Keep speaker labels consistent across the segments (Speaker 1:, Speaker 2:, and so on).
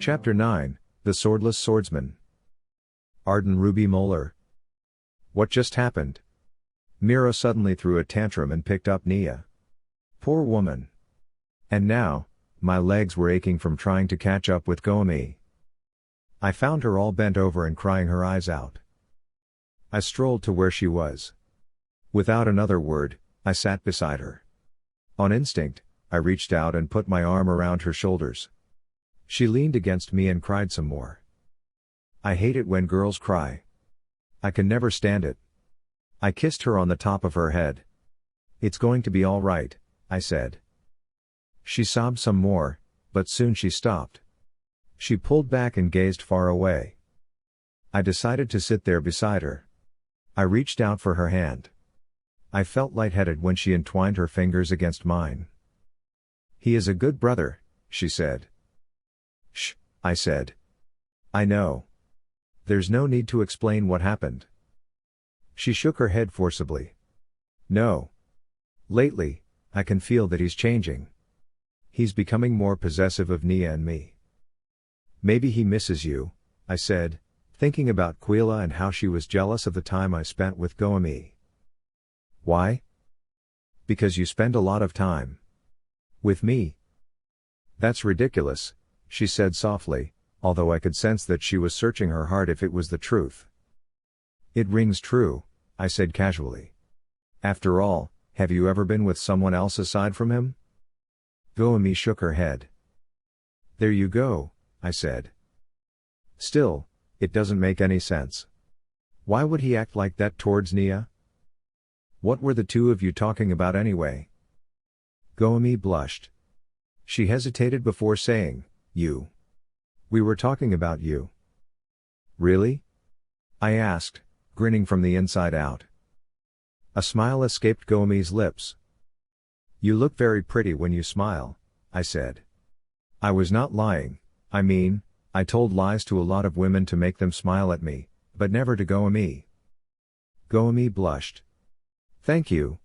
Speaker 1: Chapter 9, The Swordless Swordsman. Arden Molar. What just happened? Miro suddenly threw a tantrum and picked up Nia. Poor woman. And now, my legs were aching from trying to catch up with Goemi. I found her all bent over and crying her eyes out. I strolled to where she was. Without another word, I sat beside her. On instinct, I reached out and put my arm around her shoulders. She leaned against me and cried some more. I hate it when girls cry. I can never stand it. I kissed her on the top of her head. It's going to be all right, I said. She sobbed some more, but soon she stopped. She pulled back and gazed far away. I decided to sit there beside her. I reached out for her hand. I felt lightheaded when she entwined her fingers against mine. He is a good brother, she said. Shh, I said. I know. There's no need to explain what happened. She shook her head forcibly. No. Lately, I can feel that he's changing. He's becoming more possessive of Nia and me. Maybe he misses you, I said, thinking about Quila and how she was jealous of the time I spent with Goemi. Why? Because you spend a lot of time with me. That's ridiculous, she said softly, although I could sense that she was searching her heart if it was the truth. It rings true, I said casually. After all, have you ever been with someone else aside from him? Goemi shook her head. There you go, I said. Still, it doesn't make any sense. Why would he act like that towards Nia? What were the two of you talking about anyway? Goemi blushed. She hesitated before saying, you. We were talking about you. Really? I asked, grinning from the inside out. A smile escaped Goemi's lips. You look very pretty when you smile, I said. I was not lying, I told lies to a lot of women to make them smile at me, but never to Goemi. Goemi blushed. Thank you.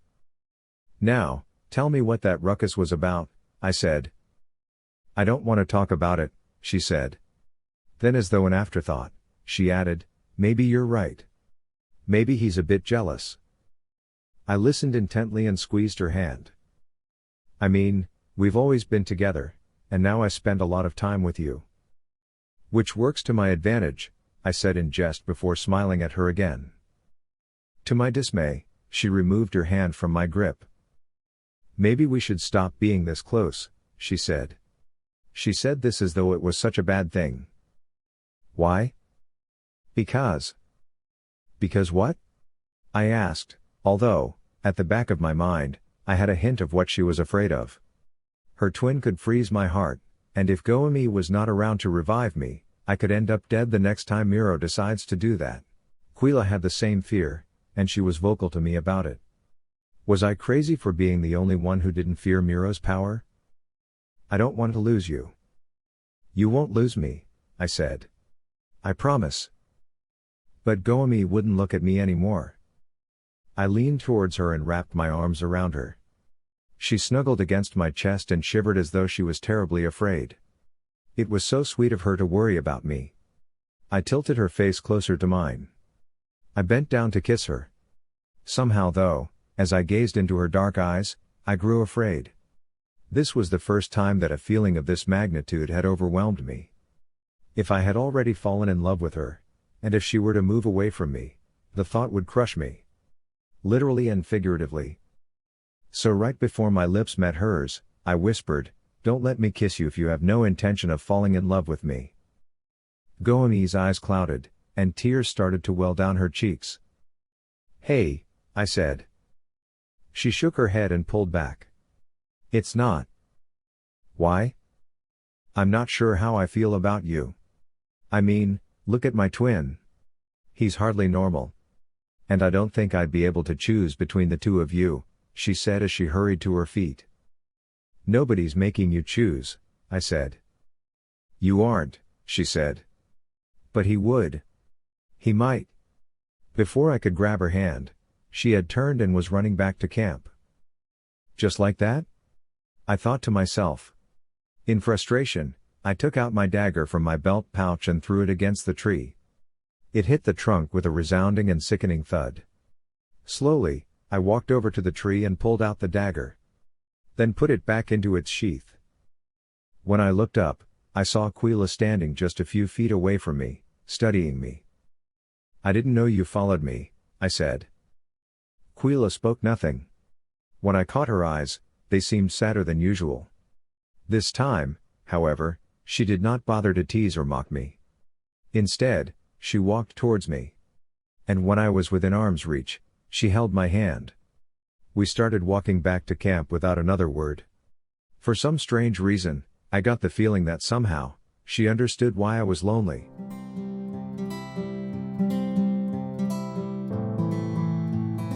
Speaker 1: Now, tell me what that ruckus was about, I said. I don't want to talk about it, she said. Then as though an afterthought, she added, maybe you're right. Maybe he's a bit jealous. I listened intently and squeezed her hand. We've always been together, and now I spend a lot of time with you. Which works to my advantage, I said in jest before smiling at her again. To my dismay, she removed her hand from my grip. Maybe we should stop being this close, she said. She said this as though it was such a bad thing. Why? Because. Because what? I asked, although, at the back of my mind, I had a hint of what she was afraid of. Her twin could freeze my heart, and if Goemi was not around to revive me, I could end up dead the next time Miro decides to do that. Quila had the same fear, and she was vocal to me about it. Was I crazy for being the only one who didn't fear Miro's power? I don't want to lose you. You won't lose me, I said. I promise. But Goemi wouldn't look at me anymore. I leaned towards her and wrapped my arms around her. She snuggled against my chest and shivered as though she was terribly afraid. It was so sweet of her to worry about me. I tilted her face closer to mine. I bent down to kiss her. Somehow though, as I gazed into her dark eyes, I grew afraid. This was the first time that a feeling of this magnitude had overwhelmed me. If I had already fallen in love with her, and if she were to move away from me, the thought would crush me. Literally and figuratively. So right before my lips met hers, I whispered, don't let me kiss you if you have no intention of falling in love with me. Goemi's eyes clouded, and tears started to well down her cheeks. Hey, I said. She shook her head and pulled back. It's not. Why? I'm not sure how I feel about you. Look at my twin. He's hardly normal. And I don't think I'd be able to choose between the two of you, she said as she hurried to her feet. Nobody's making you choose, I said. You aren't, she said. But he would. He might. Before I could grab her hand, she had turned and was running back to camp. Just like that? I thought to myself. In frustration, I took out my dagger from my belt pouch and threw it against the tree. It hit the trunk with a resounding and sickening thud. Slowly, I walked over to the tree and pulled out the dagger. Then put it back into its sheath. When I looked up, I saw Quila standing just a few feet away from me, studying me. "I didn't know you followed me," I said. Quila spoke nothing. When I caught her eyes, they seemed sadder than usual. This time, however, she did not bother to tease or mock me. Instead, she walked towards me. And when I was within arm's reach, she held my hand. We started walking back to camp without another word. For some strange reason, I got the feeling that somehow, she understood why I was lonely.